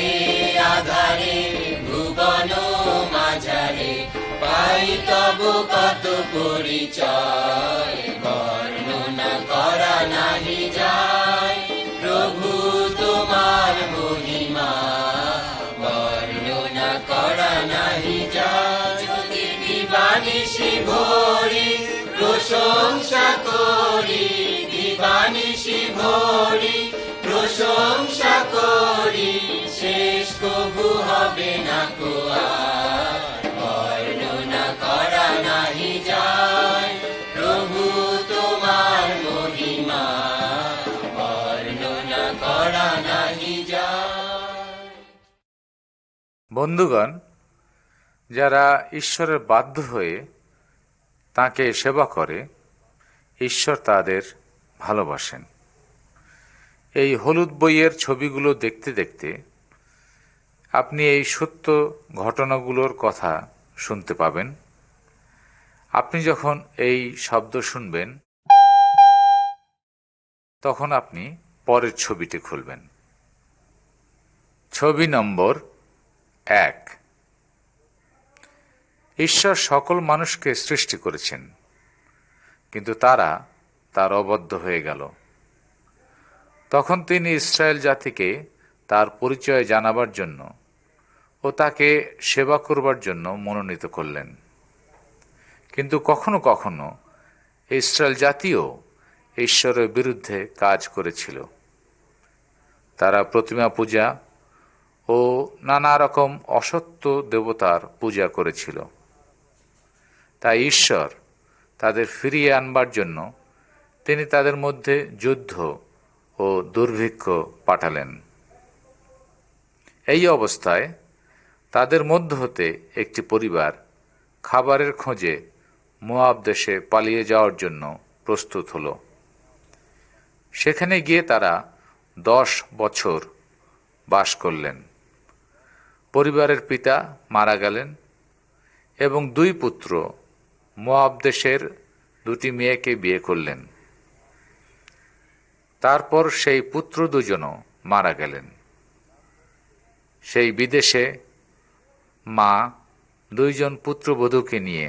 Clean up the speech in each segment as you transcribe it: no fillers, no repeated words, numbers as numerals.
এ আধারে ভুবন মাঝারে পাই তব কত পরিচয়, বর্ণনা করা নাহি যায় প্রভু তোমার মহিমা, বর্ণনা করা নাহি যায়। যদি দিবানিশি ভরি প্রশংসা করি, দিবানিশি ভরি প্রশংসা করি, শেষ কবু হবে না কো আর, বর্ণনা করা নাহি যায় প্রভু তোমার মহিমা, বর্ণনা করা নাহি যায়। বন্ধুগণ, যারা ঈশ্বরের বাধ্য হয়ে তাঁকে সেবা করে, ঈশ্বর তাদের ভালোবাসেন। এই হলুদ বইয়ের ছবিগুলো দেখতে দেখতে আপনি এই সত্য ঘটনাগুলোর কথা শুনতে পাবেন। আপনি যখন এই শব্দ শুনবেন, তখন আপনি পরের ছবিটি খুলবেন। ছবি নম্বর 1। ঈশ্বর সকল মানুষকে সৃষ্টি করেছেন, কিন্তু তারা তার অবদ্ধ হয়ে গেল। তখন তিনি ইসরায়েল জাতিকে তার পরিচয় জানাবার জন্য ও তাকে সেবা করবার জন্য মনোনীত করলেন। কিন্তু কখনো কখনো ইসরায়েল জাতিও ঈশ্বরের বিরুদ্ধে কাজ করেছিল। তারা প্রতিমা পূজা ও নানা রকম অসত্য দেবতার পূজা করেছিল। তাই ঈশ্বর তাদের ফিরিয়ে আনবার জন্য তিনি তাদের মধ্যে যুদ্ধ ও দুর্ভিক্ষ পাঠালেন। এই অবস্থায় তাদের মধ্য হতে একটি পরিবার খাবারের খোঁজে মোয়াব দেশে পালিয়ে যাওয়ার জন্য প্রস্তুত হল। সেখানে গিয়ে তারা 10 বছর বাস করলেন। পরিবারের পিতা মারা গেলেন এবং 2 পুত্র মোয়াব দেশের 2টি মেয়েকে বিয়ে করলেন। তারপর সেই পুত্র 2জনও মারা গেলেন। সেই বিদেশে মা 2 জন পুত্রবধূকে নিয়ে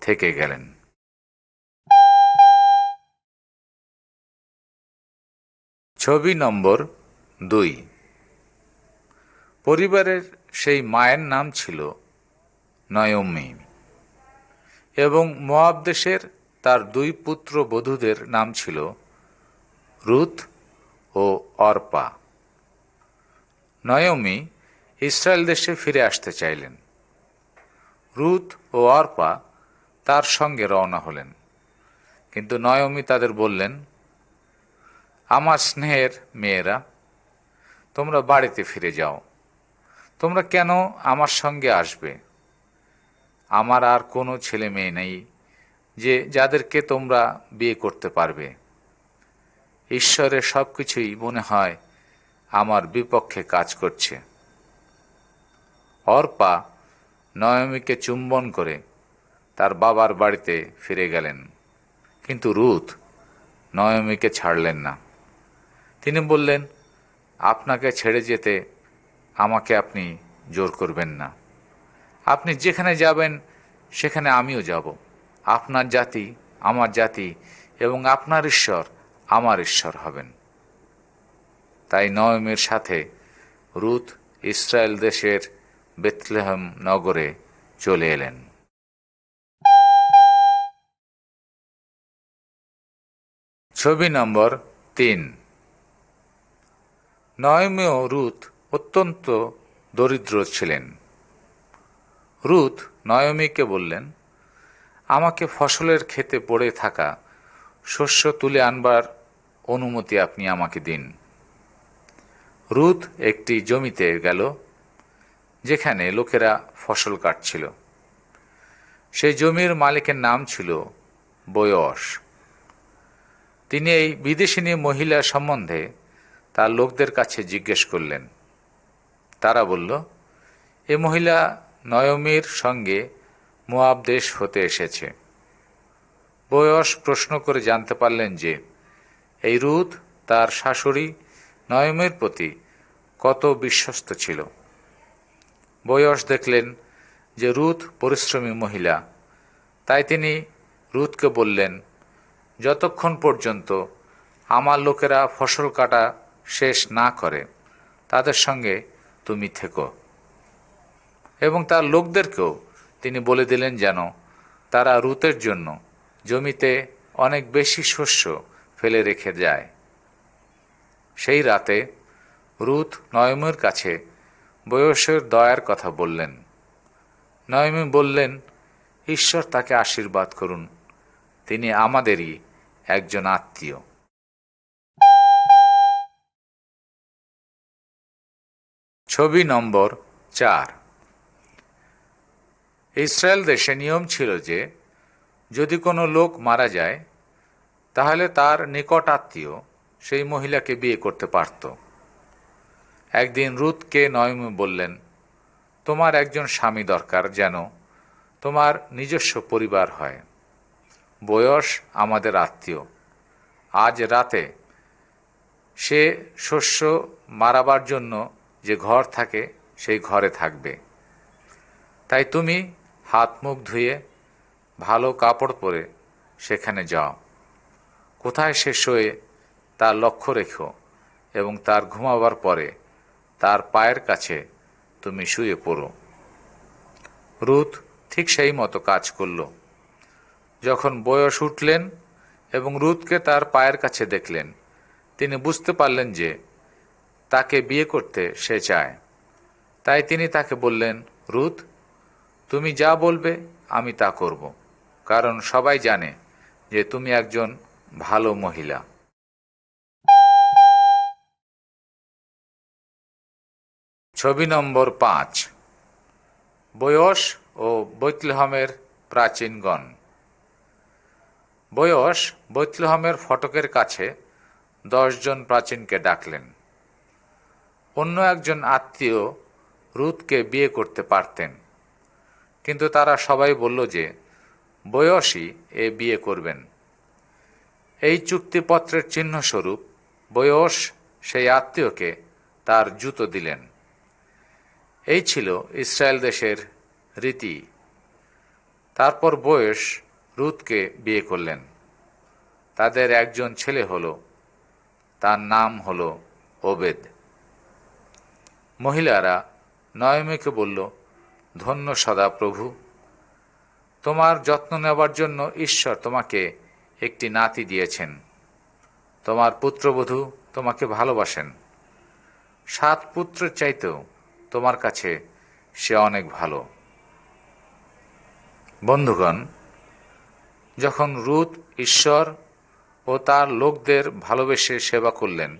থেকে গেলেন। ছবি নম্বর 2। পরিবারের সেই মায়ের নাম ছিল নয়মি এবং মোয়াব দেশের তার 2 পুত্রবধূদের নাম ছিল রুথ ও অর্পা। নয়মি ইসরায়েল দেশে ফিরে আসতে চাইলেন। রুথ ও অর্পা তার সঙ্গে রওনা হলেন, কিন্তু নয়মি তাদের বললেন, আমার স্নেহের মেয়েরা, তোমরা বাড়িতে ফিরে যাও। তোমরা কেন আমার সঙ্গে আসবে? আমার আর কোনো ছেলে মেয়ে নেই যে যাদেরকে তোমরা বিয়ে করতে পারবে। ঈশ্বরের সব কিছুই মনে হয় আমার বিপক্ষে কাজ করছে। অর্পা নয়মিকে চুম্বন করে তার বাবার বাড়িতে ফিরে গেলেন, কিন্তু রুথ নয়মিকে ছাড়লেন না। তিনি বললেন, আপনাকে ছেড়ে যেতে আমাকে আপনি জোর করবেন না। আপনি যেখানে যাবেন সেখানে আমিও যাব। আপনার জাতি আমার জাতি এবং আপনার ঈশ্বর আমার ঈশ্বর হবেন। তাই নয়মির সাথে রুথ ইসরায়েল দেশের বেথলেহেম নগরে চলে এলেন। ছবি নম্বর 3। নয়মি ও রুথ অত্যন্ত দরিদ্র ছিলেন। রুথ নয়মিকে বললেন, আমাকে ফসলের ক্ষেতে পড়ে থাকা শস্য তুলে আনবার অনুমতি আপনি আমাকে দিন। রুথ একটি জমিতে গেল যেখানে লোকেরা ফসল কাটছিল। সেই জমির মালিকের নাম ছিল বোয়স। তিনি এই বিদেশিনী মহিলা সম্বন্ধে তার লোকদের কাছে জিজ্ঞেস করলেন। তারা বলল, এ মহিলা নয়মির সঙ্গে মোয়াব দেশ হতে এসেছে। বোয়স প্রশ্ন করে জানতে পারলেন যে এই রুথ তার শাশুড়ি নয়মির প্রতি কত বিশ্বস্ত ছিল। বোয়স দেখলেন যে রুথ পরিশ্রমী মহিলা, তাই তিনি রুথকে বললেন, যতক্ষণ পর্যন্ত আমার লোকেরা ফসল কাটা শেষ না করে তাদের সঙ্গে তুমি থেকো। এবং তার লোকদেরকেও তিনি বলে দিলেন যেন তারা রুথের জন্য জমিতে অনেক বেশি শস্য ফেলে রেখে যায়। সেই রাতে রুথ নয়মির কাছে বয়সের দয়ার কথা বললেন। নয়মি বললেন, ঈশ্বর তাকে আশীর্বাদ করুন, তিনি আমাদেরই একজন আত্মীয়। ছবি নম্বর 4। ইসরায়েল দেশে নিয়ম ছিল যে যদি কোনো লোক মারা যায় তাহলে তার নিকট আত্মীয় সেই মহিলাকে বিয়ে করতে পারত। একদিন রুথকে নয়মি বললেন, তোমার একজন স্বামী দরকার যেন তোমার নিজস্ব পরিবার হয়। বয়স আমাদের আত্মীয়, আজ রাতে সে শস্য মারাবার জন্য যে ঘর থাকে সেই ঘরে থাকবে। তাই তুমি হাত মুখ ধুয়ে ভালো কাপড় পরে সেখানে যাও। কোথায় সে শোয়ে তার লক্ষ্য রেখো এবং তার ঘুমাবার পরে তার পায়ের কাছে তুমি শুয়ে পড়ো। রুথ ঠিক সেই মতো কাজ করল। যখন বয়স উঠলেন এবং রুথকে তার পায়ের কাছে দেখলেন, তিনি বুঝতে পারলেন যে তাকে বিয়ে করতে সে চায়। তাই তিনি তাকে বললেন, রুথ, তুমি যা বলবে আমি তা করব, কারণ সবাই জানে যে তুমি একজন ভালো মহিলা। ছবি নম্বর 5। বয়স ও বেথলেহেমের প্রাচীনগণ। বয়স বেথলেহেমের ফটকের কাছে 10 জন প্রাচীনকে ডাকলেন। অন্য একজন আত্মীয় রুথকে বিয়ে করতে পারতেন, কিন্তু তারা সবাই বলল যে বয়সই এ বিয়ে করবেন। এই চুক্তিপত্রের চিহ্নস্বরূপ বয়স সেই আত্মীয়কে তার জুতো দিলেন। এই ছিল ইসরায়েল দেশের রীতি। তারপর বয়স রুথকে বিয়ে করলেন। তাদের একজন ছেলে হলো, তার নাম হলো ওবেদ। মহিলারা নয়মিকে বলল, ধন্য সদা প্রভু, তোমার যত্ন নেবার জন্য ঈশ্বর তোমাকে একটি নাতি দিয়েছেন। তোমার পুত্রবধূ তোমাকে ভালোবাসেন। 7 পুত্রের চাইতেও তোমার কাছে সে অনেক ভালো। বন্ধুগণ, যখন রুথ ঈশ্বর ও তার লোকদের ভালোবেসে সেবা করলেন,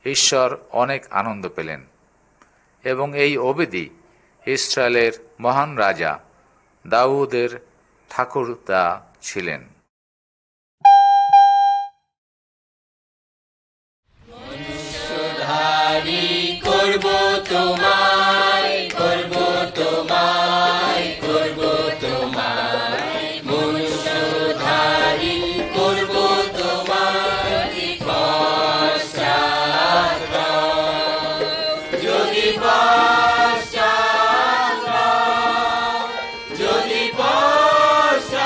ঈশ্বর অনেক আনন্দ পেলেন এবং এই ওবেদি ইসরায়েলের মহান রাজা দাউদের ঠাকুরদা ছিলেন। মনুষ্যধারী করব তোমায়, করব তোমায়, করব তোমায়। মনুষ্যধারী করব তোমায় পশ্চাৎ। যদি পশ্চাৎ, যদি পশ্চাৎ,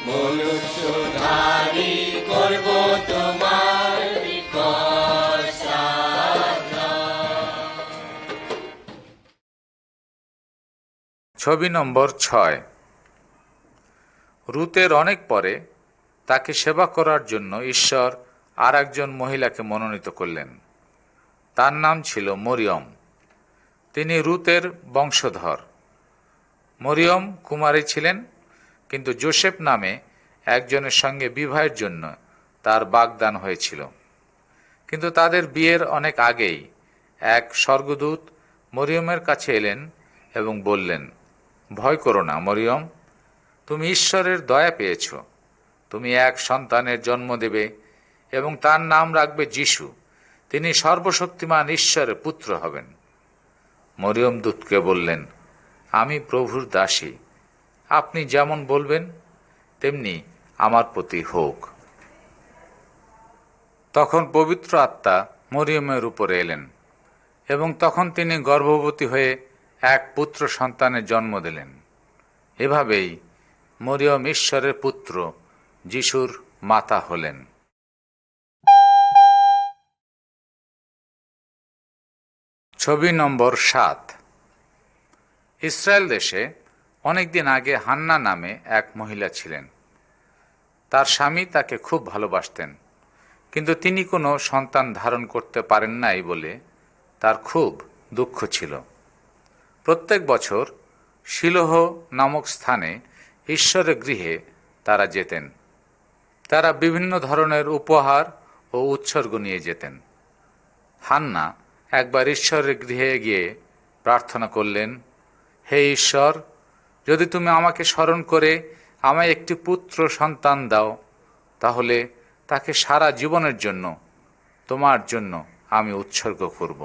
মনুষ্যধারী করব তোমার পশ্চাৎ। ছবি নম্বর 6। রুতের অনেক পরে তাকে সেবা করার জন্য ঈশ্বর আর একজন মহিলাকে মনোনীত করলেন। তার নাম ছিল মরিয়ম। তিনি রুতের বংশধর। মরিয়ম কুমারী ছিলেন, কিন্তু যোসেফ নামে একজনের সঙ্গে বিবাহের জন্য তার বাগদান হয়েছিল। কিন্তু তাদের বিয়ের অনেক আগেই এক স্বর্গদূত মরিয়মের কাছে এলেন এবং বললেন, ভয় করো না মরিয়ম, তুমি ঈশ্বরের দয়া পেয়েছ। তুমি এক সন্তানের জন্ম দেবে এবং তার নাম রাখবে যিশু। তিনি সর্বশক্তিমান ঈশ্বরের পুত্র হবেন। মরিয়ম দূতকে বললেন, আমি প্রভুর দাসী, আপনি যেমন বলবেন তেমনি আমার প্রতি হোক। তখন পবিত্র আত্মা মরিয়মের উপরে এলেন এবং তখন তিনি গর্ভবতী হয়ে এক পুত্র সন্তানের জন্ম দিলেন। এভাবেই মরিয়ম ঈশ্বরের পুত্র যিশুর মাতা হলেন। ছবি নম্বর 7। ইসরায়েল দেশে অনেকদিন আগে হান্না নামে এক মহিলা ছিলেন। তার স্বামী তাকে খুব ভালোবাসতেন, কিন্তু তিনি কোনো সন্তান ধারণ করতে পারেন নাই বলে তার খুব দুঃখ ছিল। প্রত্যেক বছর শিলোহ নামক স্থানে ঈশ্বরের গৃহে তারা যেতেন। তারা বিভিন্ন ধরনের উপহার ও উৎসর্গ নিয়ে যেতেন। হান্না একবার ঈশ্বরের গৃহে গিয়ে প্রার্থনা করলেন, হে ঈশ্বর, যদি তুমি আমাকে স্মরণ করে আমায় একটি পুত্র সন্তান দাও, তাহলে তাকে সারা জীবনের জন্য তোমার জন্য আমি উৎসর্গ করব।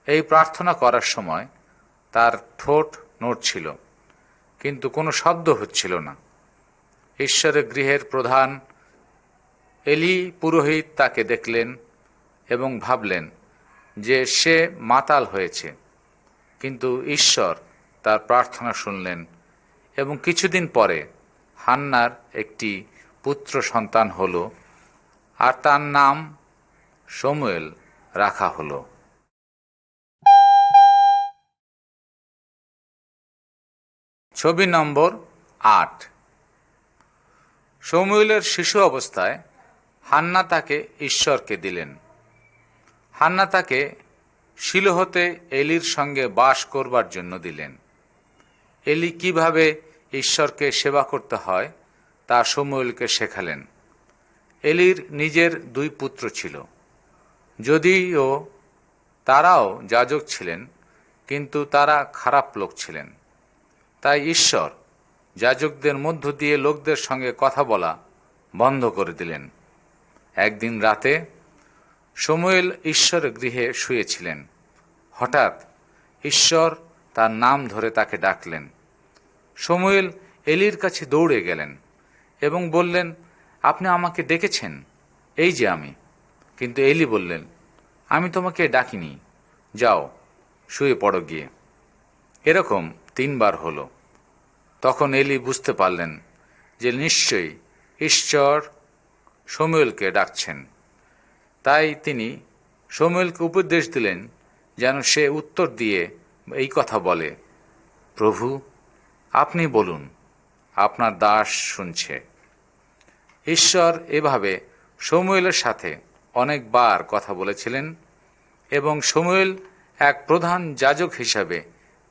এই প্রার্থনা করার সময় তার ঠোঁট নড়ছিল, কিন্তু কোনো শব্দ হচ্ছিল না। ঈশ্বরের গৃহের প্রধান এলি পুরোহিত তাকে দেখলেন এবং ভাবলেন যে সে মাতাল হয়েছে, কিন্তু ঈশ্বর তার প্রার্থনা শুনলেন এবং কিছুদিন পরে হান্নার একটি পুত্র সন্তান হল, আর তার নাম শমূয়েল রাখা হল। ছবি নম্বর 8। শমূয়েলের শিশু অবস্থায় হান্না তাকে ঈশ্বরকে দিলেন। হান্না তাকে শিলোহতে এলির সঙ্গে বাস করবার জন্য দিলেন। এলি কিভাবে ঈশ্বরকে সেবা করতে হয় তা শমূয়েলকে শেখালেন। এলির নিজের 2 পুত্র ছিল, যদিও তারাও যাজক ছিলেন, কিন্তু তারা খারাপ লোক ছিলেন। তাই ঈশ্বর যাজকদের মধ্য দিয়ে লোকদের সঙ্গে কথা বলা বন্ধ করে দিলেন। একদিন রাতে শমূয়েল ঈশ্বরের গৃহে শুয়েছিলেন। হঠাৎ ঈশ্বর তার নাম ধরে তাকে ডাকলেন। শমূয়েল এলির কাছে দৌড়ে গেলেন এবং বললেন, আপনি আমাকে ডেকেছেন? এই যে আমি। কিন্তু এলি বললেন, আমি তোমাকে ডাকিনি, যাও শুয়ে পড়ো গিয়ে। এরকম 3 বার হলো। তখন এলি বুঝতে পারলেন যে নিশ্চয়ই ঈশ্বর শমূয়েলকে ডাকছেন। তাই তিনি শমূয়েলকে উপদেশ দিলেন যেন সে উত্তর দিয়ে এই কথা বলে, প্রভু, আপনি বলুন, আপনার দাস শুনছে। ঈশ্বর এভাবে শমূয়েলের সাথে অনেকবার কথা বলেছিলেন এবং শমূয়েল এক প্রধান যাজক হিসাবে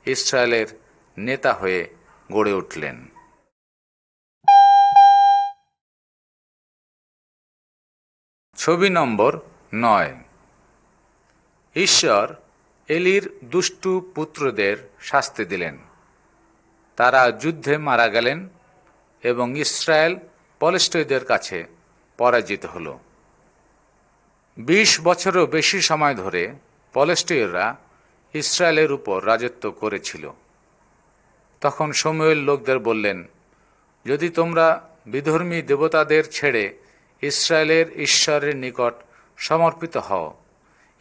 ইসরায়েলের নেতা হয়ে গড়ে উঠলেন। ছবি নম্বর 9। ঈশ্বর এলির দুষ্টু পুত্রদের শাস্তি দিলেন। তারা যুদ্ধে মারা গেলেন এবং ইসরায়েল পলিষ্টীয়দের কাছে পরাজিত হল। 20 বছরেরও বেশি সময় ধরে পলিষ্টীয়রা ইসরায়েলের উপর রাজত্ব করেছিল। তখন শমূয়েল লোকদের বললেন, যদি তোমরা বিধর্মী দেবতাদের ছেড়ে ইসরায়েলের ঈশ্বরের নিকট সমর্পিত হও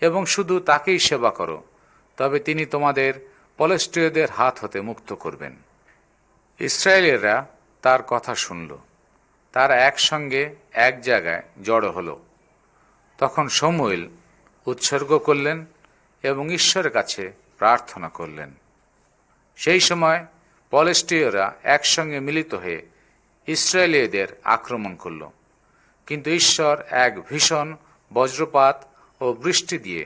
এবং শুধু তাকেই সেবা করো, তবে তিনি তোমাদের পলিষ্টীয়দের হাত হতে মুক্ত করবেন। ইসরায়েলেরা তার কথা শুনল। তারা একসঙ্গে এক জায়গায় জড়ো হল। তখন শমূয়েল উৎসর্গ করলেন এবং ঈশ্বরের কাছে প্রার্থনা করলেন। সেই সময় পলিষ্টীয়রা একসঙ্গে মিলিত হয়ে ইসরায়েলীয়দের আক্রমণ করল, কিন্তু ঈশ্বর এক ভীষণ বজ্রপাত ও বৃষ্টি দিয়ে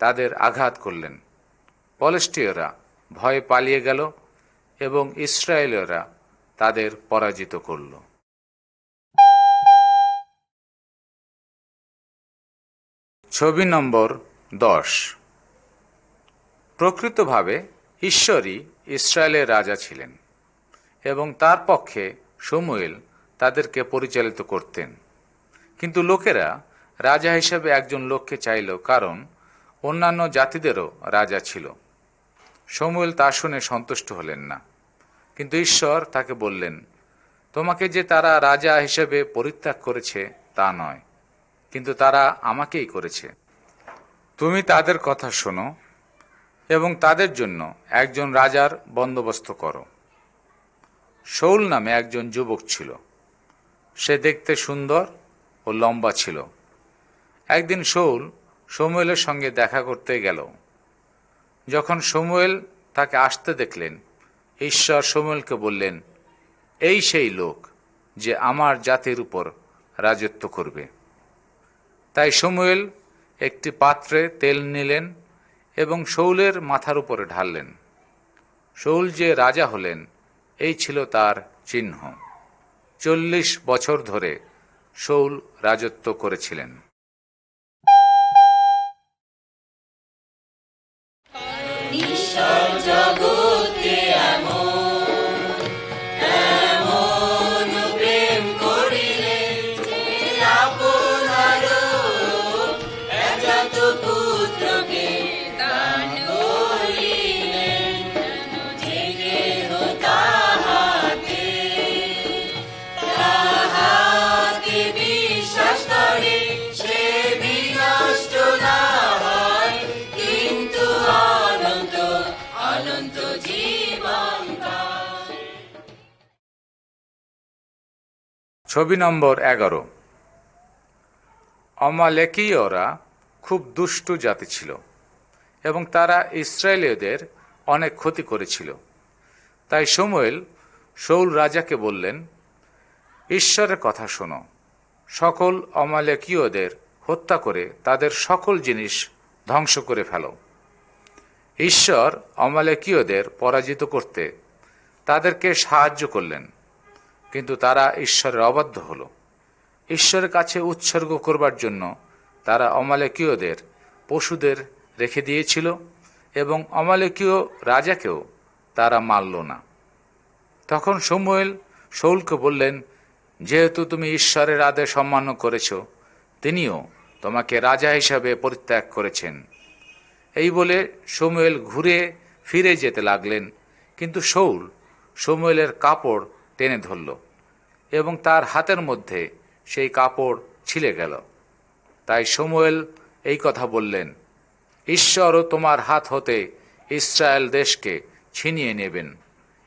তাদের আঘাত করলেন। পলিষ্টীয়রা ভয়ে পালিয়ে গেল এবং ইসরায়েলীয়রা তাদের পরাজিত করল। ছবি নম্বর 10। প্রকৃতভাবে ঈশ্বরই ইসরায়েলের রাজা ছিলেন এবং তার পক্ষে শমূয়েল তাদেরকে পরিচালিত করতেন। কিন্তু লোকেরা রাজা হিসেবে একজন লোককে চাইল, কারণ অন্যান্য জাতিদেরও রাজা ছিল। শমূয়েল তা শুনে সন্তুষ্ট হলেন না, কিন্তু ঈশ্বর তাকে বললেন, তোমাকে যে তারা রাজা হিসেবে পরিত্যাগ করেছে তা নয়, কিন্তু তারা আমাকেই করেছে। তুমি তাদের কথা শোনো এবং তাদের জন্য একজন রাজার বন্দোবস্ত করো। শাউল নামে একজন যুবক ছিল। সে দেখতে সুন্দর ও লম্বা ছিল। একদিন শাউল শমূয়েলের সঙ্গে দেখা করতে গেল। যখন শমূয়েল তাকে আসতে দেখলেন, ঈশ্বর শমূয়েলকে বললেন, এই সেই লোক যে আমার জাতির উপর রাজত্ব করবে। তাই শমূয়েল একটি পাত্রে তেল নিলেন এবং শাউলের মাথার উপরে ঢাললেন। শাউল যে রাজা হলেন, এই ছিল তার চিহ্ন। 40 বছর ধরে শাউল রাজত্ব করেছিলেন। ঈশ্বর জগতে এমন প্রেম করিলেন যে আপনার একজাত পুত্রকে দান করিলেন, যে কেহ তাহাকে বিশ্বাস করে সে বিনষ্ট না হয়, কিন্তু অনন্ত অনন্ত জীবন পায়। ছবি নম্বর 11। অমালেকীয়রা খুব দুষ্টু জাতি ছিল এবং তারা ইসরায়েলীয়দের অনেক ক্ষতি করেছিল। তাই শমূয়েল শাউল রাজাকে বললেন, ঈশ্বরের কথা শোনো, সকল অমালেকীয়দের হত্যা করে তাদের সকল জিনিস ধ্বংস করে ফেলো। ঈশ্বর অমালেকীয়দের পরাজিত করতে তাদেরকে সাহায্য করলেন, কিন্তু তারা ঈশ্বরের অবাধ্য হল। ঈশ্বরের কাছে উৎসর্গ করবার জন্য তারা অমালেকীয়দের পশুদের রেখে দিয়েছিল এবং অমালেকীয় রাজাকেও তারা মারল না। তখন শমূয়েল শাউলকে বললেন, যেহেতু তুমি ঈশ্বরের আদেশ অমান্য করেছ, তিনিও তোমাকে রাজা হিসাবে পরিত্যাগ করেছেন। এই বলে শমূয়েল ঘুরে ফিরে যেতে লাগলেন, কিন্তু শাউল শমূয়েলের কাপড় টেনে ধরল এবং তার হাতের মধ্যে সেই কাপড় ছিলে গেল। তাই শমূয়েল এই কথা বললেন, ঈশ্বরও তোমার হাত হতে ইসরায়েল দেশকে ছিনিয়ে নেবেন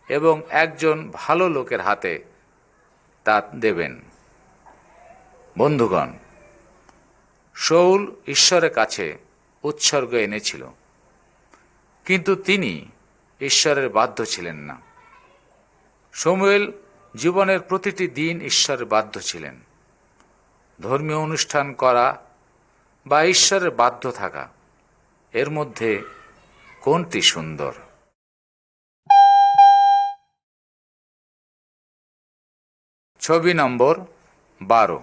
এবং একজন ভালো লোকের হাতে তা দেবেন। বন্ধুগণ, শাউল ঈশ্বরের কাছে উৎসর্গ এনেছিল, কিন্তু তিনি ঈশ্বরের বাধ্য ছিলেন না। শমূয়েল জীবনের প্রতিটি দিন ঈশ্বরের বাধ্য ছিলেন। ধর্মীয় অনুষ্ঠান করা বা ঈশ্বরের বাধ্য থাকা, এর মধ্যে কোনটি সুন্দর? ছবি নম্বর 12।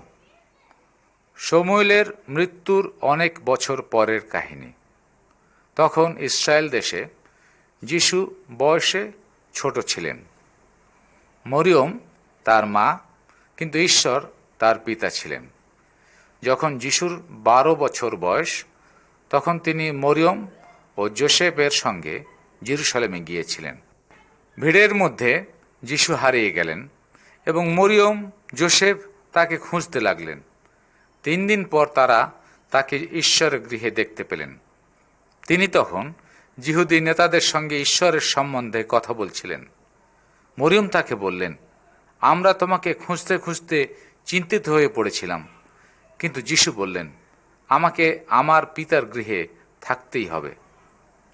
শমূয়েলের মৃত্যুর অনেক বছর পরের কাহিনী। তখন ইসরায়েল দেশে যিশু বয়সে ছোট ছিলেন। মরিয়ম তার মা, কিন্তু ঈশ্বর তার পিতা ছিলেন। যখন যিশুর 12 বছর বয়স, তখন তিনি মরিয়ম ও যোসেফের সঙ্গে জেরুসালেমে গিয়েছিলেন। ভিড়ের মধ্যে যিশু হারিয়ে গেলেন এবং মরিয়ম যোসেফ তাকে খুঁজতে লাগলেন। 3 দিন পর তারা তাকে ঈশ্বরের গৃহে দেখতে পেলেন। তিনি তখন যিহুদি নেতাদের সঙ্গে ঈশ্বরের সম্বন্ধে কথা বলছিলেন। মরিয়ম তাকে বললেন, আমরা তোমাকে খুঁজতে খুঁজতে চিন্তিত হয়ে পড়েছিলাম। কিন্তু যিশু বললেন, আমাকে আমার পিতার গৃহে থাকতেই হবে।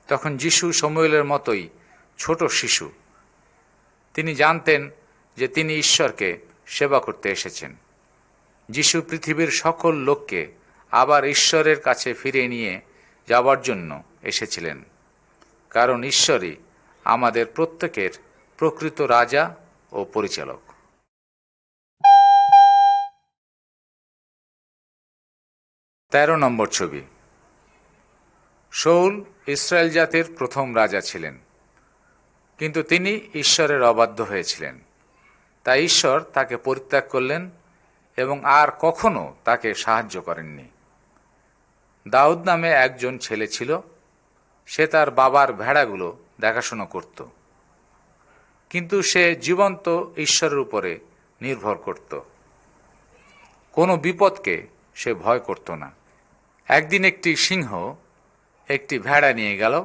তখন যিশু শমূয়েলের মতোই ছোট শিশু। তিনি জানতেন যে তিনি ঈশ্বরকে সেবা করতে এসেছেন। যিশু পৃথিবীর সকল লোককে আবার ঈশ্বরের কাছে ফিরিয়ে নিয়ে যাওয়ার জন্য এসেছিলেন, কারণ ঈশ্বরই আমাদের প্রত্যেকের প্রকৃত রাজা ও পরিচালক। 13 নম্বর ছবি। শাউল ইসরায়েল জাতির প্রথম রাজা ছিলেন, কিন্তু তিনি ঈশ্বরের অবাধ্য হয়েছিলেন। তাই ঈশ্বর তাকে পরিত্যাগ করলেন এবং আর কখনো তাকে সাহায্য করেননি। দাউদ নামে একজন ছেলে ছিল। সে তার বাবার ভেড়াগুলো দেখাশোনা করত, কিন্তু সে জীবন্ত ঈশ্বরের উপরে নির্ভর করত। কোনো বিপদকে সে ভয় করত না। একদিন একটি সিংহ একটি ভেড়া নিয়ে গেল,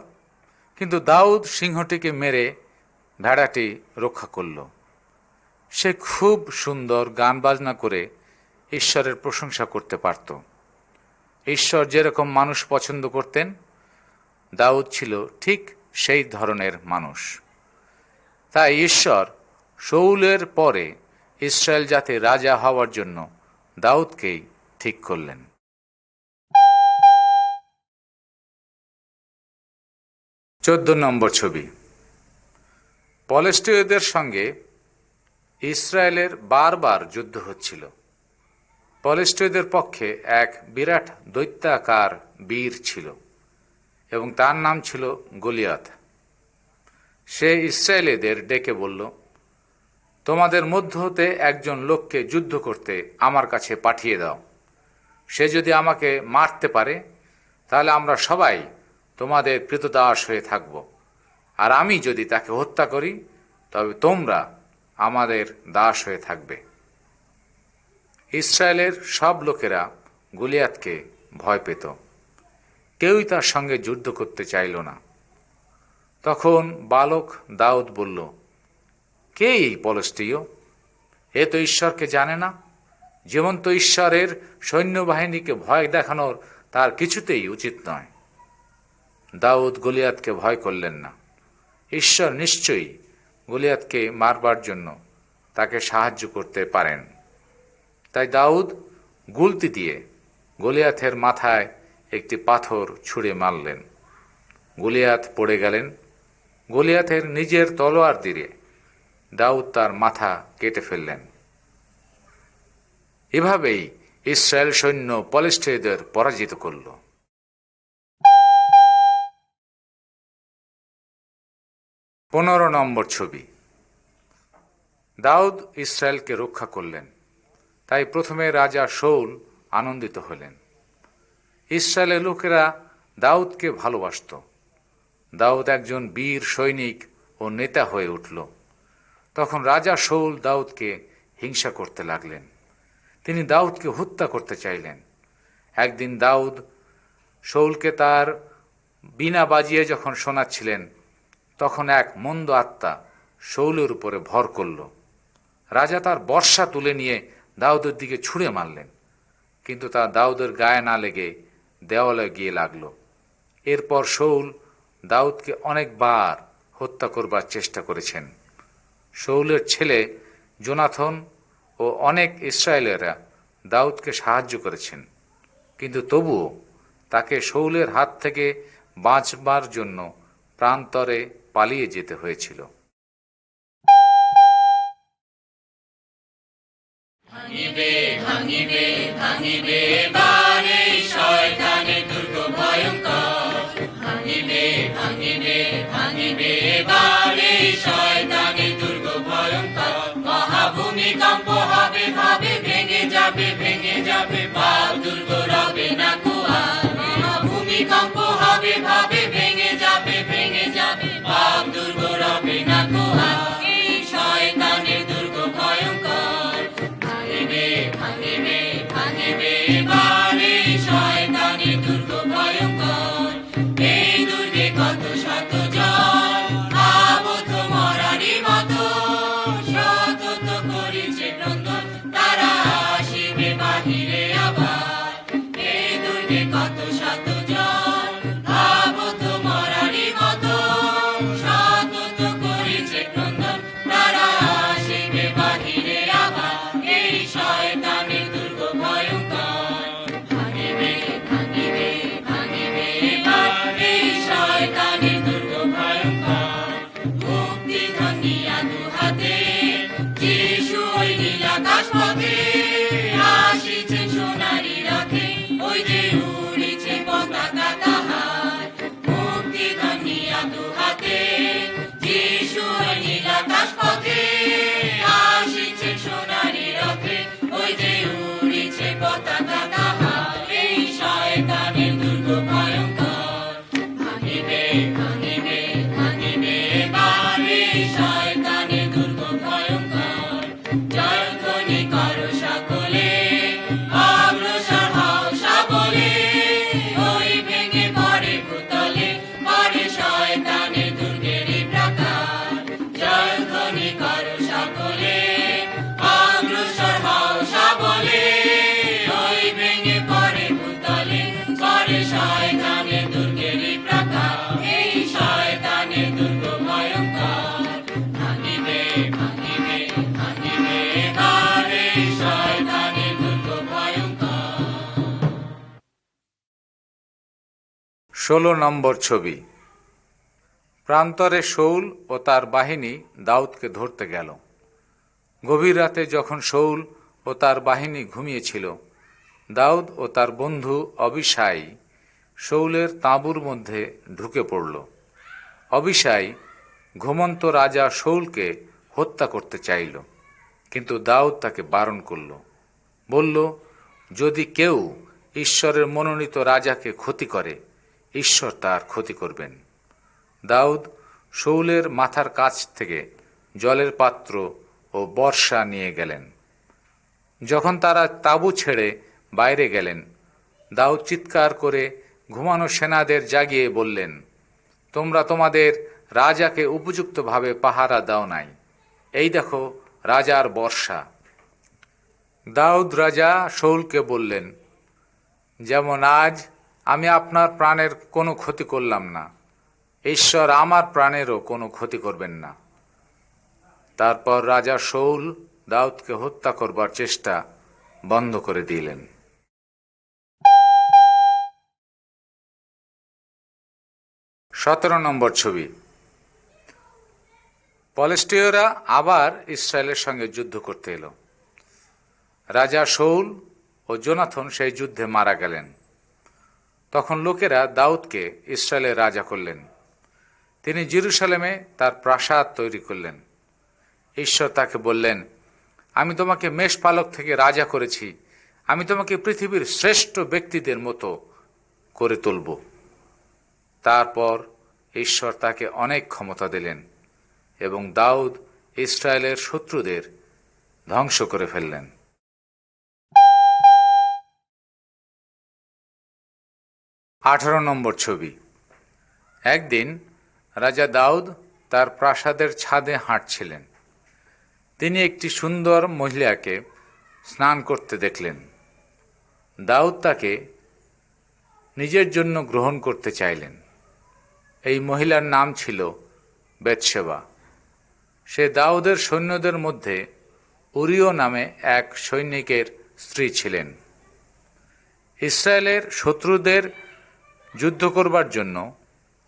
কিন্তু দাউদ সিংহটিকে মেরে ভেড়াটি রক্ষা করল। সে খুব সুন্দর গান বাজনা করে ঈশ্বরের প্রশংসা করতে পারত। ঈশ্বর যেরকম মানুষ পছন্দ করতেন, দাউদ ছিল ঠিক সেই ধরনের মানুষ। তাই ঈশ্বর শাউলের পরে ইসরায়েল জাতির রাজা হওয়ার জন্য দাউদকেই ঠিক করলেন। 14 নম্বর ছবি। পলেষ্টীয়দের সঙ্গে ইসরায়েলের বারবার যুদ্ধ হচ্ছিল। পলেষ্টীয়দের পক্ষে এক বিরাট দৈত্যাকার বীর ছিল এবং তার নাম ছিল গলিয়াত। সে ইসরায়েলীদের ডেকে বলল, তোমাদের মধ্য হতে একজন লোককে যুদ্ধ করতে আমার কাছে পাঠিয়ে দাও। সে যদি আমাকে মারতে পারে তাহলে আমরা সবাই তোমাদের কৃতদাস হয়ে থাকব, আর আমি যদি তাকে হত্যা করি তবে তোমরা আমাদের দাস হয়ে থাকবে। ইসরায়েলের সব লোকেরা গলিয়াতকে ভয় পেত, কেউই তার সঙ্গে যুদ্ধ করতে চাইল না। তখন বালক দাউদ বলল, কে এই পলেষ্টীয়? এ তো ঈশ্বরকে জানে না। জীবন্ত ঈশ্বরের সৈন্যবাহিনীকে ভয় দেখানোর তার কিছুতেই উচিত নয়। দাউদ গলিয়াতকে ভয় করলেন না। ঈশ্বর নিশ্চয়ই গলিয়াতকে মারবার জন্য তাকে সাহায্য করতে পারেন। তাই দাউদ গুলতি দিয়ে গলিয়াতের মাথায় একটি পাথর ছুঁড়ে মারলেন। গলিয়াত পড়ে গেলেন। গলিয়াতের নিজের তলোয়ার দিয়ে দাউদ তার মাথা কেটে ফেললেন। এভাবেই ইসরায়েল সৈন্য পলেষ্টীয়দের পরাজিত করল। 15 নম্বর ছবি। দাউদ ইসরায়েলকে রক্ষা করলেন, তাই প্রথমে রাজা শাউল আনন্দিত হলেন। ইসরায়েলের লোকেরা দাউদকে ভালোবাসত। দাউদ একজন বীর সৈনিক ও নেতা হয়ে উঠল। তখন রাজা শাউল দাউদকে হিংসা করতে লাগলেন। তিনি দাউদকে হত্যা করতে চাইলেন। একদিন দাউদ শাউলকে তার বীণা বাজিয়ে যখন শোনাচ্ছিলেন, তখন এক মন্দ আত্মা শাউলের উপরে ভর করল। রাজা তার বর্শা তুলে নিয়ে দাউদের দিকে ছুঁড়ে মারলেন, কিন্তু তা দাউদের গায়ে না লেগে দেওয়ালে গিয়ে লাগল। এরপর শাউল দাউদকে অনেকবার হত্যা করবার চেষ্টা করেছেন। শাউলের ছেলে জোনাথন ও অনেক ইসরায়েলেরা দাউদকে সাহায্য করেছেন, কিন্তু তবুও তাকে শাউলের হাত থেকে বাঁচবার জন্য প্রান্তরে পালিয়ে যেতে হয়েছিল। ভাঙিবে ভাঙিবে ভাঙিবে বারে শয়তানের দুর্গ ভয়ঙ্কর। ভাঙিবে ভাঙিবে ভাঙিবে বারে শয়তানের দুর্গ ভয়ঙ্কর। মহাভূমিকম্প হবে, ভাবে ভেঙে যাবে, ভেঙে যাবে, পাপ দুর্গ রবে না কুয়ার। মহাভূমিকম্প হবে, ভাবে ভেঙে যাবে, ভেঙে যাবে, পাপ দুর্গ রবে না কুয়ার। এই শয়তানের দুর্গ ভয়ঙ্কর। ভাঙিবে ভাঙিবে ভাঙিবে বারে শয়তানের দুর্গ ভয়ঙ্কর। এই দুর্গে কত শত জন আবদ্ধ মরারই মতো। সতত করেছে ক্রন্দন, তারা আসিবে বাহিরে আবার। এই দুর্গে কত শত জন আবদ্ধ মরারই মতো। সতত করেছে ক্রন্দন, তারা আসিবে বাহিরে আবার। এই শয়তানের দুর্গ ভয়ঙ্কর। ভাঙিবে ভাঙিবে ভাঙিবে বারে শয়তানের দুর্গ ভয়ঙ্কর। মুক্তি ধনিয়া দুহাতে, যিশু ওই নীল আকাশ পথে আসিছেন সোনারি রথে। ওই যে উড়িছে পতাকা তাহার। মুক্তি ধনিয়া দুহাতে, যিশু ওই নীল আকাশ পথে আসিছেন সোনারি রথে। ওই যে উড়িছে পতাকা তাহার। এই শয়তানের দুর্গ ভয়ঙ্কর। ভাঙিবে ভাঙিবে ভাঙিবে বারে শয়তানের দুর্গ ভয়ঙ্কর। জয়ধ্বনি করো সকলে, অগ্রসর হও 16 নম্বর ছবি। প্রান্তরে শৌল ও তার বাহিনী দাউদকে ধরতে গেল। গভীর রাতে যখন শৌল ও তার বাহিনী ঘুমিয়েছিল, দাউদ ও তার বন্ধু অবিশাই শৌলের তাঁবুর মধ্যে ঢুকে পড়ল। অবিশাই ঘুমন্ত রাজা শৌলকে হত্যা করতে চাইল, কিন্তু দাউদ তাকে বারণ করল। বলল, যদি কেউ ঈশ্বরের মনোনীত রাজাকে ক্ষতি করে, ঈশ্বর তার ক্ষতি করবেন। দাউদ শৌলের মাথার কাছ থেকে জলের পাত্র ও বর্ষা নিয়ে গেলেন। যখন তারা তাঁবু ছেড়ে বাইরে গেলেন, দাউদ চিৎকার করে ঘুমানো সেনাদের জাগিয়ে বললেন, তোমরা তোমাদের রাজাকে উপযুক্তভাবে পাহারা দাও নাই। এই দেখো রাজার বর্ষা। দাউদ রাজা শৌলকে বললেন, যেমন আজ আমি আপনার প্রাণের কোনো ক্ষতি করলাম না, ঈশ্বর আমার প্রাণেরও কোনো ক্ষতি করবেন না। তারপর রাজা শৌল দাউদকে হত্যা করবার চেষ্টা বন্ধ করে দিলেন। 17 নম্বর ছবি। ফিলিস্তীয়রা আবার ইসরায়েলের সঙ্গে যুদ্ধ করতে এলো। রাজা শৌল ও জোনাথন সেই যুদ্ধে মারা গেলেন। তখন লোকেরা দাউদকে ইসরায়েলের রাজা করলেন। তিনি জেরুসালেমে তার প্রাসাদ তৈরি করলেন। ঈশ্বর তাকে বললেন, আমি তোমাকে মেষপালক থেকে রাজা করেছি, আমি তোমাকে পৃথিবীর শ্রেষ্ঠ ব্যক্তিদের মতো করে তুলব। তারপর ঈশ্বর তাকে অনেক ক্ষমতা দিলেন এবং দাউদ ইসরায়েলের শত্রুদের ধ্বংস করে ফেললেন। 18 নম্বর ছবি। একদিন রাজা দাউদ তার প্রাসাদের ছাদে হাঁটছিলেন। তিনি একটি সুন্দর মহিলাকে স্নান করতে দেখলেন। দাউদ তাকে নিজের জন্য গ্রহণ করতে চাইলেন। এই মহিলার নাম ছিল বেতশেবা। সে দাউদের সৈন্যদের মধ্যে উরিয় নামে এক সৈনিকের স্ত্রী ছিলেন। ইসরায়েলের শত্রুদের যুদ্ধ করবার জন্য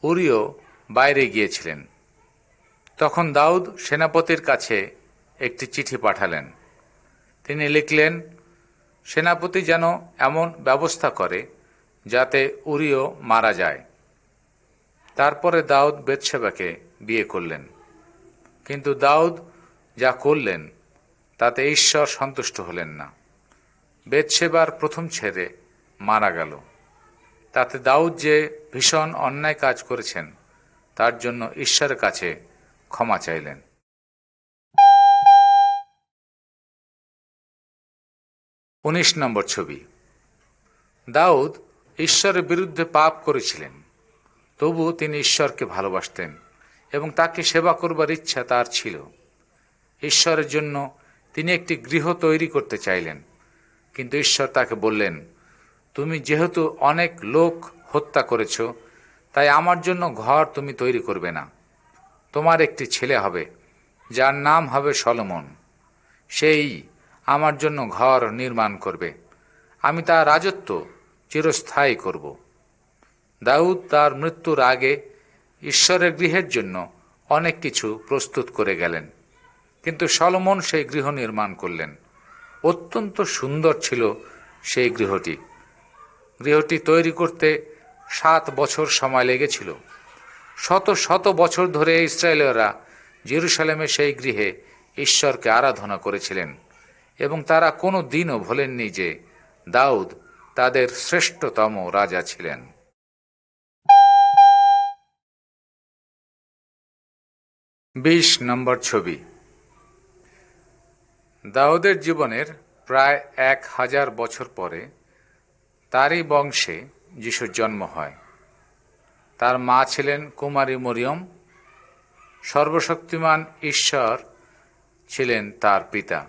উরিয় বাইরে গিয়েছিলেন। তখন দাউদ সেনাপতির কাছে একটি চিঠি পাঠালেন। তিনি লিখলেন, সেনাপতি যেন এমন ব্যবস্থা করে যাতে উরিয় মারা যায়। তারপরে দাউদ বেতশেবাকে বিয়ে করলেন। কিন্তু দাউদ যা করলেন তাতে ঈশ্বর সন্তুষ্ট হলেন না। বেতশেবার প্রথম ছেলে মারা গেল। তাতে দাউদ যে ভীষণ অন্যায় কাজ করেছেন তার জন্য ঈশ্বরের কাছে ক্ষমা চাইলেন। 19 নম্বর ছবি। দাউদ ঈশ্বরের বিরুদ্ধে পাপ করেছিলেন, তবু তিনি ঈশ্বরকে ভালোবাসতেন এবং তাকে সেবা করবার ইচ্ছা তার ছিল। ঈশ্বরের জন্য তিনি একটি গৃহ তৈরি করতে চাইলেন, কিন্তু ঈশ্বর তাকে বললেন, তুমি যেহেতু অনেক লোক হত্যা করেছ, তাই আমার জন্য ঘর তুমি তৈরি করবে না। তোমার একটি ছেলে হবে, যার নাম হবে সলোমন। সেই আমার জন্য ঘর নির্মাণ করবে। আমি তার রাজত্ব চিরস্থায়ী করব। দাউদ তার মৃত্যুর আগে ঈশ্বরের গৃহের জন্য অনেক কিছু প্রস্তুত করে গেলেন, কিন্তু সলোমন সেই গৃহ নির্মাণ করলেন। অত্যন্ত সুন্দর ছিল সেই গৃহটি। গৃহটি তৈরি করতে 7 বছর সময় লেগেছিল। শত শত বছর ধরে ইসরায়েলীয়রা জেরুসালেমে সেই গৃহে ঈশ্বরকে আরাধনা করেছিলেন এবং তারা কোনো দিনও ভোলেননি যে দাউদ তাদের শ্রেষ্ঠতম রাজা ছিলেন। 20 নম্বর ছবি। দাউদের জীবনের প্রায় 1000 বছর পরে তারই বংশে যিশুর জন্ম হয়। তার মা ছিলেন কুমারী মরিয়ম। সর্বশক্তিমান ঈশ্বর ছিলেন তার পিতা।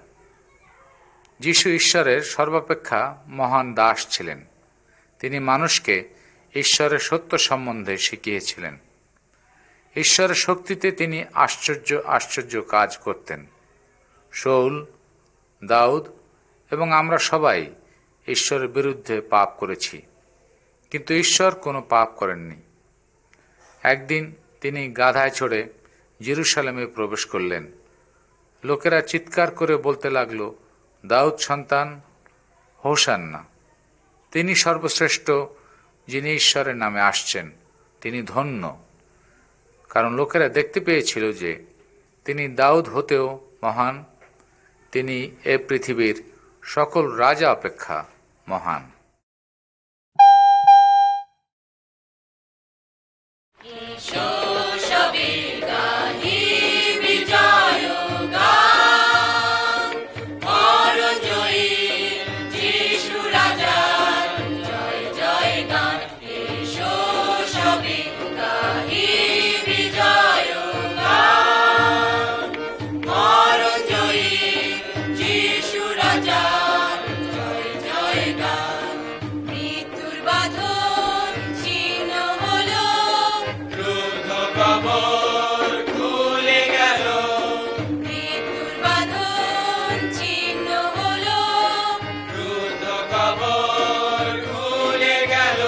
যিশু ঈশ্বরের সর্বাপেক্ষা মহান দাস ছিলেন। তিনি মানুষকে ঈশ্বরের সত্য সম্বন্ধে শিখিয়েছিলেন। ঈশ্বরের শক্তিতে তিনি আশ্চর্য আশ্চর্য কাজ করতেন। শৌল, দাউদ এবং আমরা সবাই ঈশ্বরের বিরুদ্ধে পাপ করেছি, কিন্তু ঈশ্বর কোনো পাপ করেননি। একদিন তিনি গাধায় চড়ে জেরুসালেমে প্রবেশ করলেন। লোকেরা চিৎকার করে বলতে লাগল, দাউদ সন্তান হোসান্না। তিনি সর্বশ্রেষ্ঠ, যিনি ঈশ্বরের নামে আসছেন, তিনি ধন্য। কারণ লোকেরা দেখতে পেয়েছিল যে তিনি দাউদ হতেও মহান, তিনি এ পৃথিবীর সকল রাজা অপেক্ষা মহান। এসো সবে গাহি বিজয় গান, মরণ জয়ী যিশু রাজার জয় জয় গান। এসো সবে গাহি বিজয় গান, মরণ জয়ী যিশু রাজার জয় জয় গান। মৃত্যুর বাঁধন ছিন্ন হলো, রুদ্ধ কবর খুলে গেল, মৃত্যুর বাঁধন ছিন্ন হলো, রুদ্ধ কবর খুলে গেল।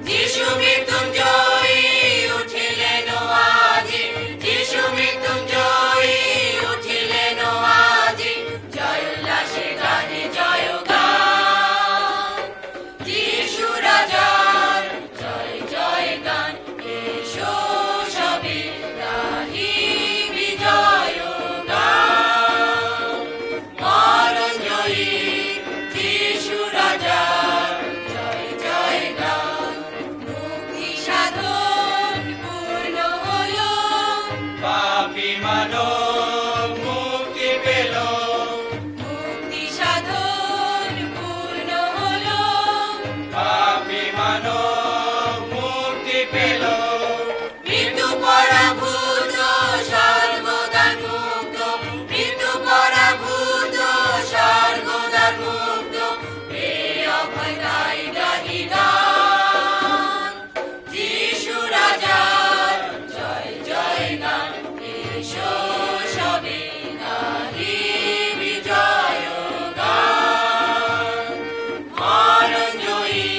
যিশু মৃত্যুঞ্জয়ী উঠিলেন আজি, যিশু মৃত্যুঞ্জয়ী উঠিলেন আজি। জয় উল্লাসে গাহে জয় গান, যিশু রাজার জয় জয় গান। এসো সবে গাহি বিজয় গান, মরণ জয়ী যিশু রাজার জয় জয় গান। মুক্তি সাধন পূর্ণ হলো, পাপী মানব মুক্তি পেল, মুক্তি সাধন পূর্ণ হলো, পাপী মানব মুক্তি পেল। মৃত্যু পরাভূত স্বর্গদ্বার মুক্ত, মৃত্যু পরাভূত স্বর্গদ্বার মুক্ত। এ অভয় গাই গাহি গান, যিশু রাজার জয় জয় গান। এসো সবে গাহি বিজয় গান, মরণ জয়ী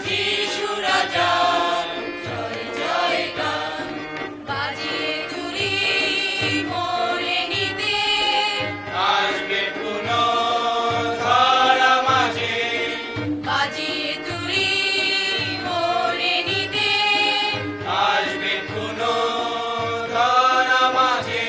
যিশু রাজার জয় জয় গান। বাজিয়ে তুলি মোরে নিতে, আসবে পুনর্ধরা মাঝে, বাজিয়ে তুলি মোরে নিতে। আসবে পুনর্ধরা মাঝে।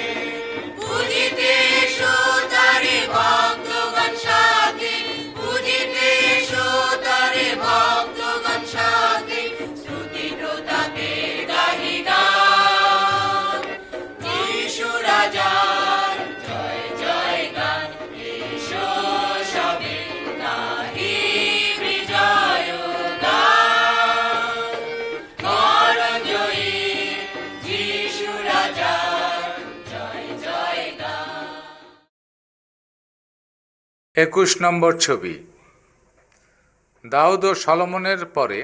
বুঝিতে এসো তারে ভক্তগণ সাথে, বুঝিতে এসো তারে ভক্তগণ সাথে। স্তুতি প্রতাপে গাহি গান, যিশু রাজার জয় জয় গান। এসো সবে গাহি বিজয় গান, মরণ জয়ী যিশু রাজার জয় জয় গান। 21 নম্বর ছবি। দাউদ ও সলোমনের পরে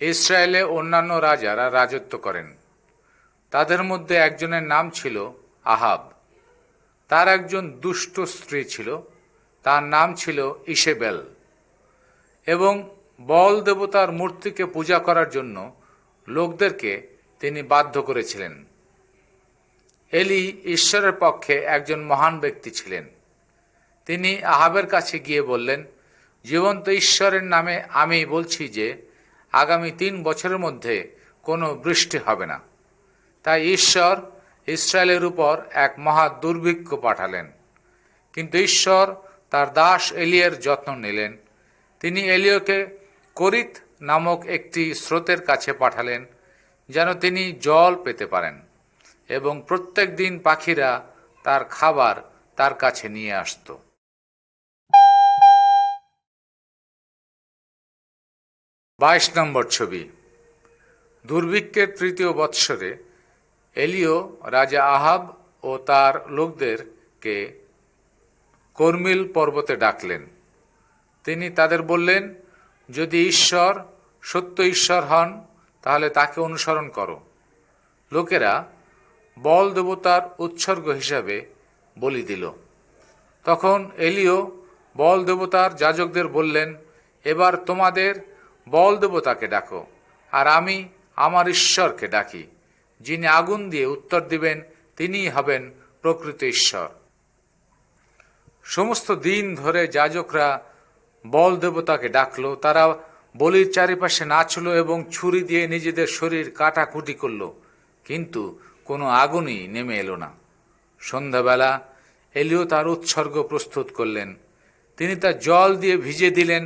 ইসরায়েলে অন্যান্য রাজারা রাজত্ব করেন। তাদের মধ্যে একজনের নাম ছিল আহাব। তার একজন দুষ্ট স্ত্রী ছিল, তার নাম ছিল ইসেবেল, এবং বল দেবতার মূর্তিকে পূজা করার জন্য লোকদেরকে তিনি বাধ্য করেছিলেন। এলি ঈশ্বরের পক্ষে একজন মহান ব্যক্তি ছিলেন। তিনি আহাবের কাছে গিয়ে বললেন, জীবন্ত ঈশ্বরের নামে আমি বলছি যে আগামী 3 বছরের মধ্যে কোনো বৃষ্টি হবে না। তাই ঈশ্বর ইসরায়েলের উপর এক মহা দুর্ভিক্ষ পাঠালেন। কিন্তু ঈশ্বর তার দাস এলিয়ের যত্ন নিলেন। তিনি এলিয়কে করিত নামক একটি স্রোতের কাছে পাঠালেন, যেন তিনি জল পেতে পারেন, এবং প্রত্যেক দিন পাখিরা তার খাবার তার কাছে নিয়ে আসত। 22 নম্বর ছবি। দুর্ভিক্ষের 3য় বৎসরে এলিও রাজা আহাব ও তার লোকদেরকে কর্মিল পর্বতে ডাকলেন। তিনি তাদের বললেন, যদি ঈশ্বর সত্য ঈশ্বর হন তাহলে তাকে অনুসরণ করো। লোকেরা বল দেবতার উৎসর্গ হিসাবে বলি দিল। তখন এলিও বল দেবতার যাজকদের বললেন, এবার তোমাদের বল দেবতাকে ডাকো, আর আমি আমার ঈশ্বরকে ডাকি। যিনি আগুন দিয়ে উত্তর দিবেন তিনিই হবেন প্রকৃত ঈশ্বর। সমস্ত দিন ধরে যাজকরা বল দেবতাকে ডাকলো। তারা বলির চারিপাশে নাচলো এবং ছুরি দিয়ে নিজেদের শরীর কাটাকুটি করলো, কিন্তু কোনো আগুনই নেমে এলো না। সন্ধ্যাবেলা এলিও তার উৎসর্গ প্রস্তুত করলেন। তিনি তা জল দিয়ে ভিজে দিলেন।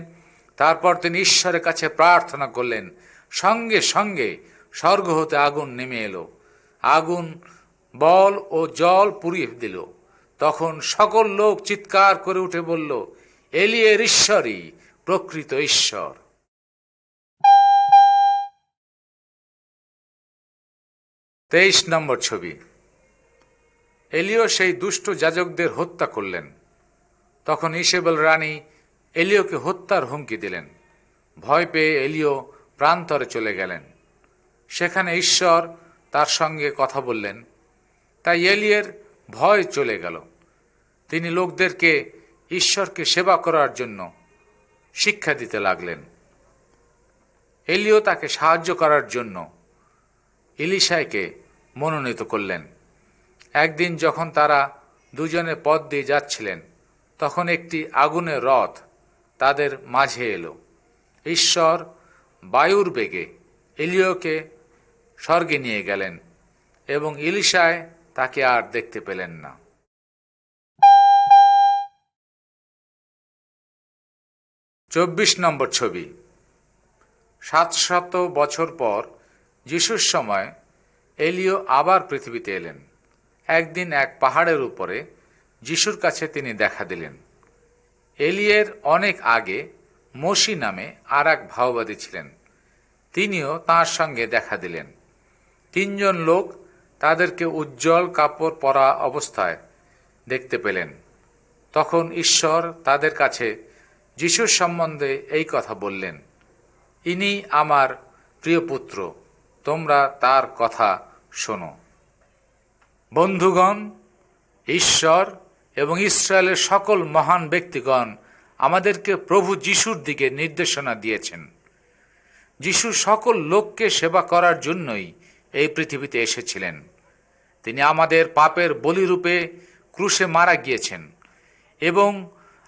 তারপর তিনি ঈশ্বরের কাছে প্রার্থনা করলেন। সঙ্গে সঙ্গে স্বর্গ হতে আগুন নেমে এলো। আগুন বল ও জল পুড়িয়ে দিল। তখন সকল লোক চিৎকার করে উঠে বলল, এলিয়ের ঈশ্বরই প্রকৃত ঈশ্বর। 23 নম্বর ছবি। এলিও সেই দুষ্ট যাজকদের হত্যা করলেন। তখন ইসেবেল রানী এলিওকে হত্যার হুমকি দিলেন। ভয় পেয়ে এলিও প্রান্তরে চলে গেলেন। সেখানে ঈশ্বর তার সঙ্গে কথা বললেন। তাই এলিয়ের ভয় চলে গেল। তিনি লোকদেরকে ঈশ্বরকে সেবা করার জন্য শিক্ষা দিতে লাগলেন। এলিও তাকে সাহায্য করার জন্য ইলিশাকে মনোনীত করলেন। একদিন যখন তারা দুজনে পথ দিয়ে যাচ্ছিলেন, তখন একটি আগুনের রথ তাদের মাঝে এলো। ঈশ্বর বায়ুর বেগে এলিওকে স্বর্গে নিয়ে গেলেন এবং ইলিশায় তাকে আর দেখতে পেলেন না। 24 নম্বর ছবি। 700 বছর পর যিশুর সময় এলিও আবার পৃথিবীতে এলেন। একদিন এক পাহাড়ের উপরে যিশুর কাছে তিনি দেখা দিলেন। এলিয়ের অনেক আগে মোশি নামে আর এক ভাওবাদী ছিলেন। তিনিও তাঁর সঙ্গে দেখা দিলেন। 3 জন লোক তাদেরকে উজ্জ্বল কাপড় পরা অবস্থায় দেখতে পেলেন। তখন ঈশ্বর তাদের কাছে যিশুর সম্বন্ধে এই কথা বললেন, ইনি আমার প্রিয় পুত্র, তোমরা তার কথা শোনো। বন্ধুগণ, ঈশ্বর এবং ইসরায়েলের সকল মহান ব্যক্তিগণ আমাদেরকে প্রভু যিশুর দিকে নির্দেশনা দিয়েছেন। যিশু সকল লোককে সেবা করার জন্যই এই পৃথিবীতে এসেছিলেন। তিনি আমাদের পাপের বলিরূপে ক্রুশে মারা গিয়েছেন এবং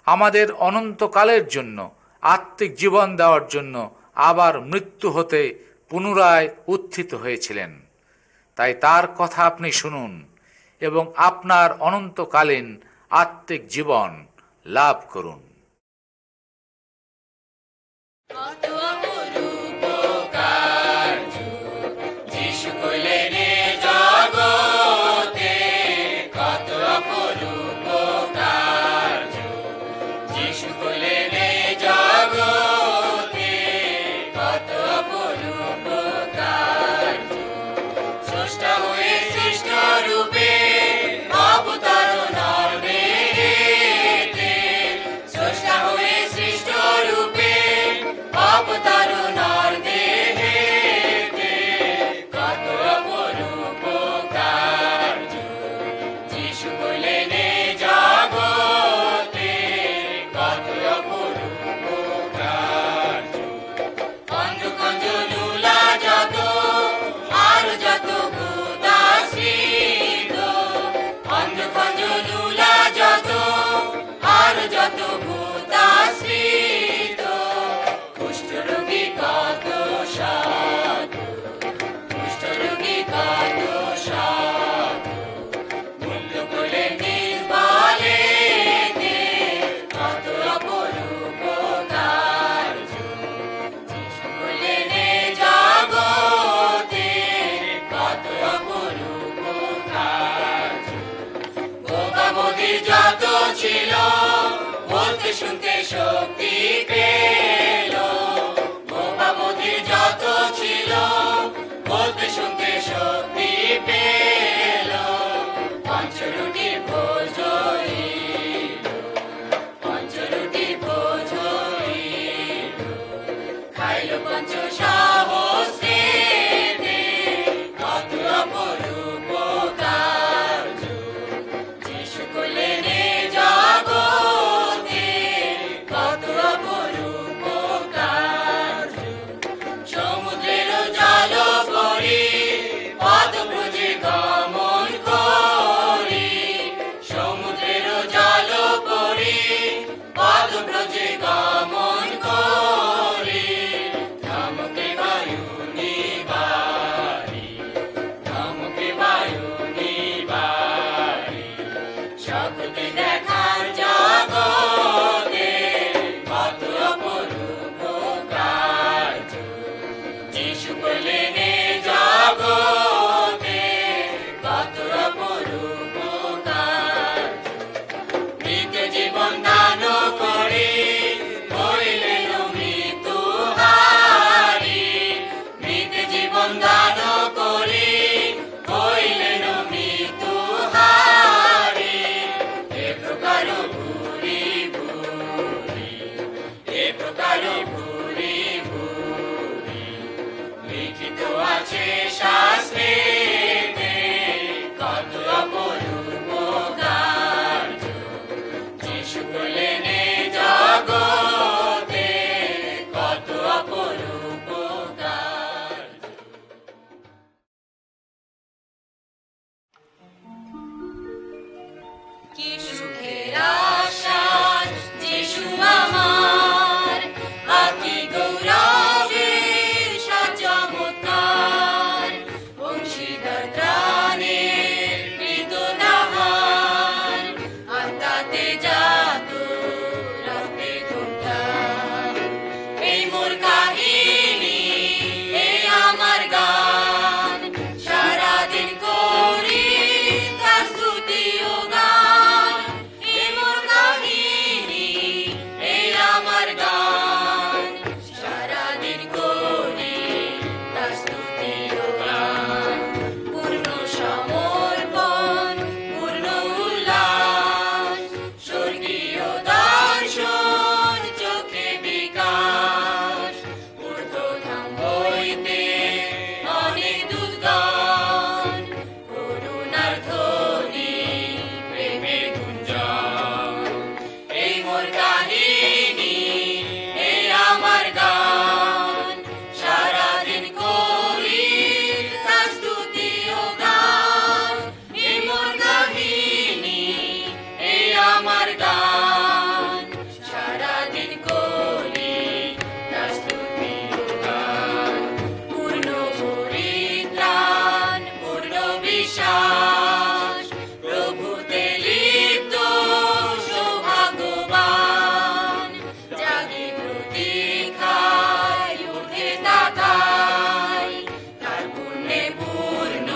আমাদের অনন্তকালের জন্য আত্মিক জীবন দেওয়ার জন্য আবার মৃত্যু হতে পুনরায় উত্থিত হয়েছিলেন। তাই তার কথা আপনি শুনুন এবং আপনার অনন্তকালীন আত্মিক জীবন লাভ করুন। কত অপরূপ কার্য যিশু করলেন এ জগতে, কত অপরূপ কার্য যিশু করলেন এ জগতে, কত অপরূপ কার্য। স্রষ্টা হয়ে সৃষ্ট রূপে অবতারণার বেহেতে, স্রষ্টা হয়ে সৃষ্ট রূপে অবতারণার আছে শাস্ত্রেতে, কত অপরূপ কার্য যিশু করলেন এ জগতে, কত অপরূপ কার্য। কি সুখের আশ্বাস যিশু আমার, আকি গৌরবের সাত চমৎকার, অংশীদার ত্রাণের কৃতদাহার, আত্মাতে জাত রক্তে ধূমধাম। এই মোর কাহিনী, এই আমার গান, সারাদিন করি তার স্তুতি ও গান। এই মোর কাহিনী, এই আমার গান, সারাদিন করি তার স্তুতি ও গান। পূর্ণ সমর্পণ, পূর্ণ উল্লাস, স্বর্গীয় দর্শন চোখে বিকাশ, ঊর্ধ্বধাম হইতে অনেক দূতগণ, করুণার ধ্বনি, প্রেমের গুঞ্জন। এই মোর কাহিনী, এই আমার গান, সারাদিন করি তার স্তুতি ও গান। এই মোর কাহিনী, এই আমার গান, সারাদিন করি তার স্তুতি ও গান। পূর্ণ পরিত্রাণ, পূর্ণ বিশ্বাস, প্রভুতে লিপ্ত সৌভাগ্যবান, জাগি প্রতীক্ষায় উঠে তাকাই, তার পুণ্যে পূর্ণ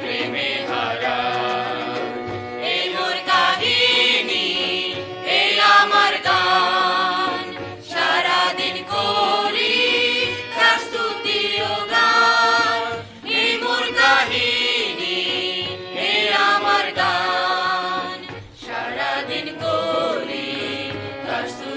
প্রেমে হারাই। এই মোর কাহিনী, এই আমার গান, সারাদিন করি তার স্তুতি ও গান। এই মোর কাহিনী, এই আমার গান, সারাদিন করি তার স্তুতি